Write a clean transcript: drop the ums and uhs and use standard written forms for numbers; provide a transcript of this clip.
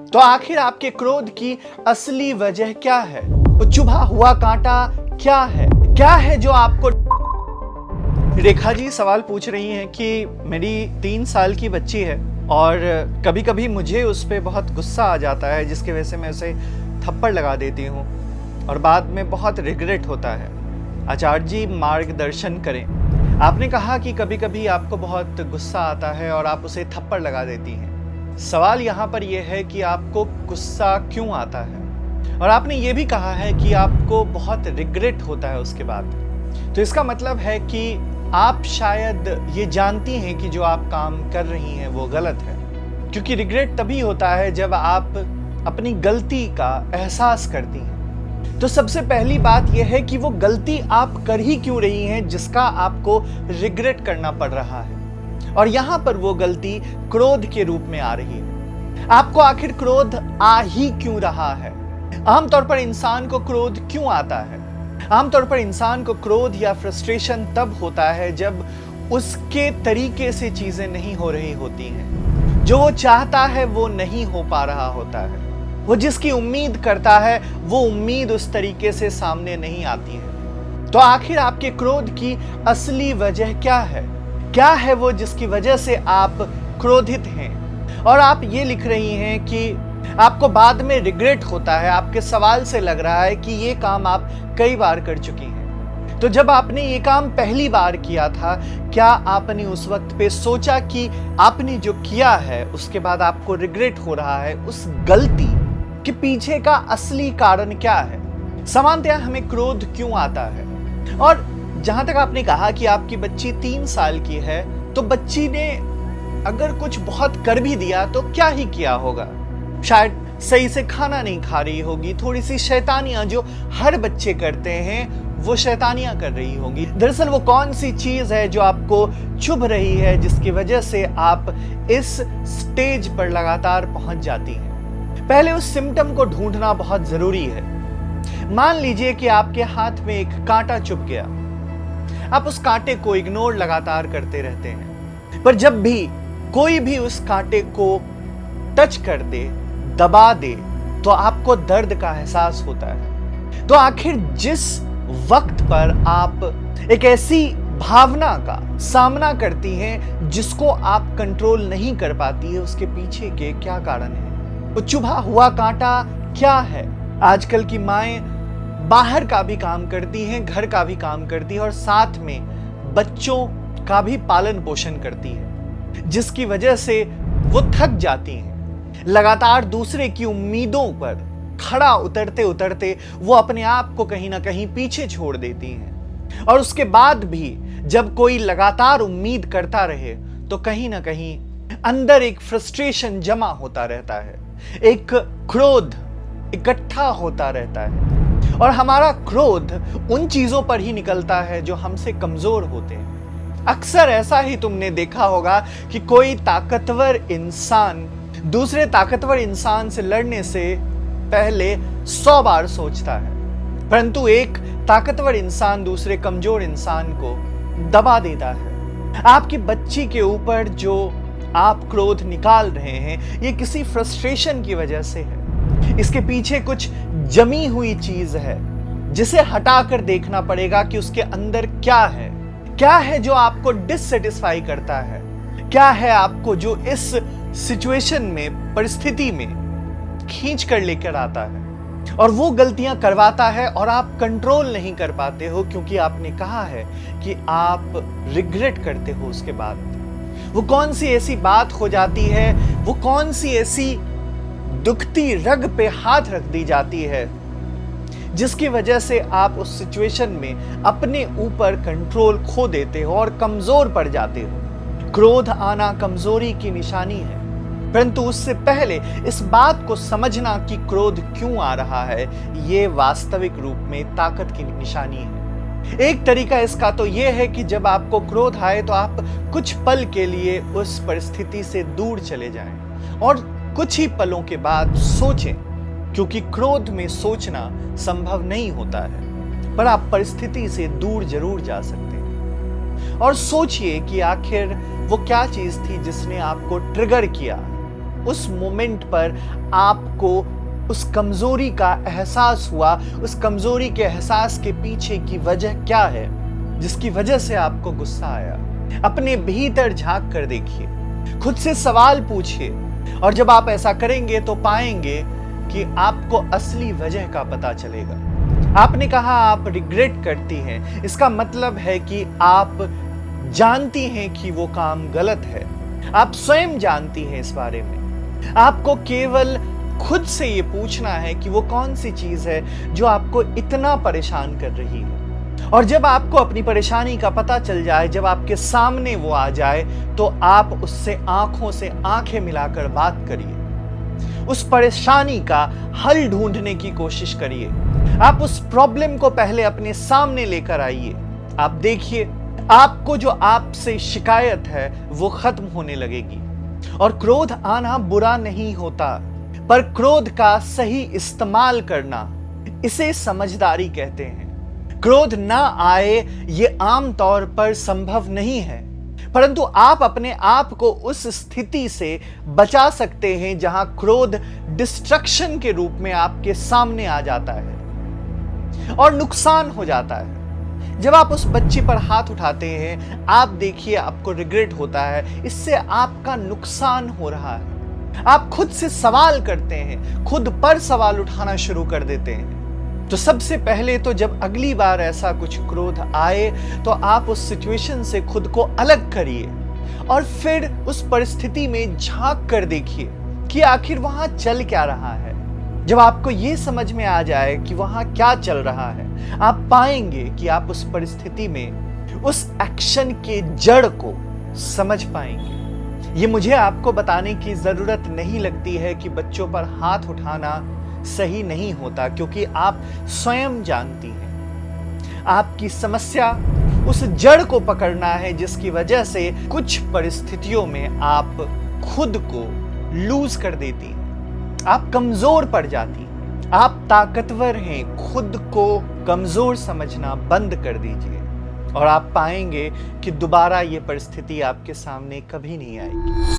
तो आखिर आपके क्रोध की असली वजह क्या है? वो चुभा हुआ कांटा क्या है? क्या है जो आपको। रेखा जी सवाल पूछ रही हैं कि मेरी 3 साल की बच्ची है और कभी कभी मुझे उस पर बहुत गुस्सा आ जाता है, जिसकी वजह से मैं उसे थप्पड़ लगा देती हूँ और बाद में बहुत रिग्रेट होता है। आचार्य जी मार्गदर्शन करें। आपने कहा कि कभी कभी आपको बहुत गुस्सा आता है और आप उसे थप्पड़ लगा देती हैं। सवाल यहाँ पर यह है कि आपको गुस्सा क्यों आता है, और आपने ये भी कहा है कि आपको बहुत रिग्रेट होता है उसके बाद। तो इसका मतलब है कि आप शायद ये जानती हैं कि जो आप काम कर रही हैं वो गलत है, क्योंकि रिग्रेट तभी होता है जब आप अपनी गलती का एहसास करती हैं। तो सबसे पहली बात यह है कि वो गलती आप कर ही क्यों रही हैं जिसका आपको रिग्रेट करना पड़ रहा है, और यहां पर वो गलती क्रोध के रूप में आ रही है। आपको आखिर क्रोध आ ही क्यों रहा है? आमतौर पर इंसान को क्रोध क्यों आता है? आमतौर पर इंसान को क्रोध या फ्रस्ट्रेशन तब होता है जब उसके तरीके से चीजें नहीं हो रही होती हैं। जो वो चाहता है वो नहीं हो पा रहा होता है। वो जिसकी उम्मीद करता है वो उम्मीद उस तरीके से सामने नहीं आती है। तो आखिर आपके क्रोध की असली वजह क्या है? क्या है वो जिसकी वजह से आप क्रोधित हैं? और आप ये लिख रही हैं कि आपको बाद में रिग्रेट होता है। आपके सवाल से लग रहा है कि ये काम आप कई बार कर चुकी हैं। तो जब आपने ये काम पहली बार किया था, क्या आपने उस वक्त पे सोचा कि आपने जो किया है उसके बाद आपको रिग्रेट हो रहा है? उस गलती के पीछे का असली कारण क्या है? सामान्यतः हमें क्रोध क्यों आता है? और जहां तक आपने कहा कि आपकी बच्ची 3 साल की है, तो बच्ची ने अगर कुछ बहुत कर भी दिया तो क्या ही किया होगा? शायद सही से खाना नहीं खा रही होगी, थोड़ी सी शैतानियां जो हर बच्चे करते हैं वो शैतानियां कर रही होगी। दरअसल वो कौन सी चीज है जो आपको चुभ रही है जिसकी वजह से आप इस स्टेज पर लगातार पहुंच जाती हैं? पहले उस सिम्टम को ढूंढना बहुत जरूरी है। मान लीजिए कि आपके हाथ में एक कांटा चुभ गया। आप उस कांटे को इग्नोर लगातार करते रहते हैं, पर जब भी कोई भी उस कांटे को टच कर दे, दबा दे, तो आपको दर्द का एहसास होता है। तो आखिर जिस वक्त पर आप एक ऐसी भावना का सामना करती हैं जिसको आप कंट्रोल नहीं कर पाती है, उसके पीछे के क्या कारण है? वो चुभा हुआ कांटा क्या है? आजकल की माएं बाहर का भी काम करती हैं, घर का भी काम करती है और साथ में बच्चों का भी पालन पोषण करती है, जिसकी वजह से वो थक जाती हैं। लगातार दूसरे की उम्मीदों पर खड़ा उतरते उतरते वो अपने आप को कहीं ना कहीं पीछे छोड़ देती हैं, और उसके बाद भी जब कोई लगातार उम्मीद करता रहे तो कहीं ना कहीं अंदर एक फ्रस्ट्रेशन जमा होता रहता है, एक क्रोध इकट्ठा होता रहता है, और हमारा क्रोध उन चीजों पर ही निकलता है जो हमसे कमजोर होते हैं। अक्सर ऐसा ही तुमने देखा होगा कि कोई ताकतवर इंसान दूसरे ताकतवर इंसान से लड़ने से पहले 100 बार सोचता है, परंतु एक ताकतवर इंसान दूसरे कमजोर इंसान को दबा देता है। आपकी बच्ची के ऊपर जो आप क्रोध निकाल रहे हैं ये किसी फ्रस्ट्रेशन की वजह से है। इसके पीछे कुछ जमी हुई चीज है जिसे हटाकर देखना पड़ेगा कि उसके अंदर क्या है। क्या है जो आपको डिससेटिस्फाई करता है? क्या है आपको जो इस सिचुएशन में, परिस्थिति में खींच कर लेकर आता है और वो गलतियां करवाता है और आप कंट्रोल नहीं कर पाते हो, क्योंकि आपने कहा है कि आप रिग्रेट करते हो उसके बाद। वो कौन सी ऐसी बात हो जाती है, वो कौन सी ऐसी दुखती रग पे हाथ रख दी जाती है जिसकी वजह से आप उस सिचुएशन में अपने ऊपर कंट्रोल खो देते हो और कमजोर पड़ जाते हो। क्रोध आना कमजोरी की निशानी है, परंतु उससे पहले इस बात को समझना कि क्रोध क्यों आ रहा है, ये वास्तविक रूप में ताकत की निशानी है। एक तरीका इसका तो यह है कि जब आपको क्रोध आए तो आप कुछ पल के लिए उस परिस्थिति से दूर चले जाएं और कुछ ही पलों के बाद सोचें, क्योंकि क्रोध में सोचना संभव नहीं होता है, पर आप परिस्थिति से दूर जरूर जा सकते हैं। और सोचिए कि आखिर वो क्या चीज थी जिसने आपको ट्रिगर किया, उस मोमेंट पर आपको उस कमजोरी का एहसास हुआ, उस कमजोरी के एहसास के पीछे की वजह क्या है जिसकी वजह से आपको गुस्सा आया। अपने भीतर झांक कर देखिए, खुद से सवाल पूछिए, और जब आप ऐसा करेंगे तो पाएंगे कि आपको असली वजह का पता चलेगा। आपने कहा आप रिग्रेट करती हैं, इसका मतलब है कि आप जानती हैं कि वो काम गलत है। आप स्वयं जानती हैं इस बारे में। आपको केवल खुद से ये पूछना है कि वो कौन सी चीज है जो आपको इतना परेशान कर रही है। और जब आपको अपनी परेशानी का पता चल जाए, जब आपके सामने वो आ जाए, तो आप उससे आंखों से आंखें मिलाकर बात करिए। उस परेशानी का हल ढूंढने की कोशिश करिए। आप उस प्रॉब्लम को पहले अपने सामने लेकर आइए। आप देखिए, आपको जो आपसे शिकायत है वो खत्म होने लगेगी। और क्रोध आना बुरा नहीं होता, पर क्रोध का सही इस्तेमाल करना, इसे समझदारी कहते हैं। क्रोध ना आए ये आम तौर पर संभव नहीं है, परंतु आप अपने आप को उस स्थिति से बचा सकते हैं जहां क्रोध डिस्ट्रक्शन के रूप में आपके सामने आ जाता है और नुकसान हो जाता है। जब आप उस बच्चे पर हाथ उठाते हैं, आप देखिए आपको रिग्रेट होता है, इससे आपका नुकसान हो रहा है। आप खुद से सवाल करते हैं, खुद पर सवाल उठाना शुरू कर देते हैं। तो सबसे पहले तो जब अगली बार ऐसा कुछ क्रोध आए, तो आप उस सिचुएशन से खुद को अलग करिए और फिर उस परिस्थिति में झांक कर देखिए कि आखिर वहां चल क्या रहा है। जब आपको ये समझ में आ जाए कि वहां क्या चल रहा है, आप पाएंगे कि आप उस परिस्थिति में उस एक्शन के जड़ को समझ पाएंगे। ये मुझे आपको बताने की जरूरत नहीं लगती है कि बच्चों पर हाथ उठाना सही नहीं होता, क्योंकि आप स्वयं जानती हैं। आपकी समस्या उस जड़ को पकड़ना है जिसकी वजह से कुछ परिस्थितियों में आप खुद को लूज कर देती हैं, आप कमजोर पड़ जाती हैं। आप ताकतवर हैं, खुद को कमजोर समझना बंद कर दीजिए और आप पाएंगे कि दोबारा ये परिस्थिति आपके सामने कभी नहीं आएगी।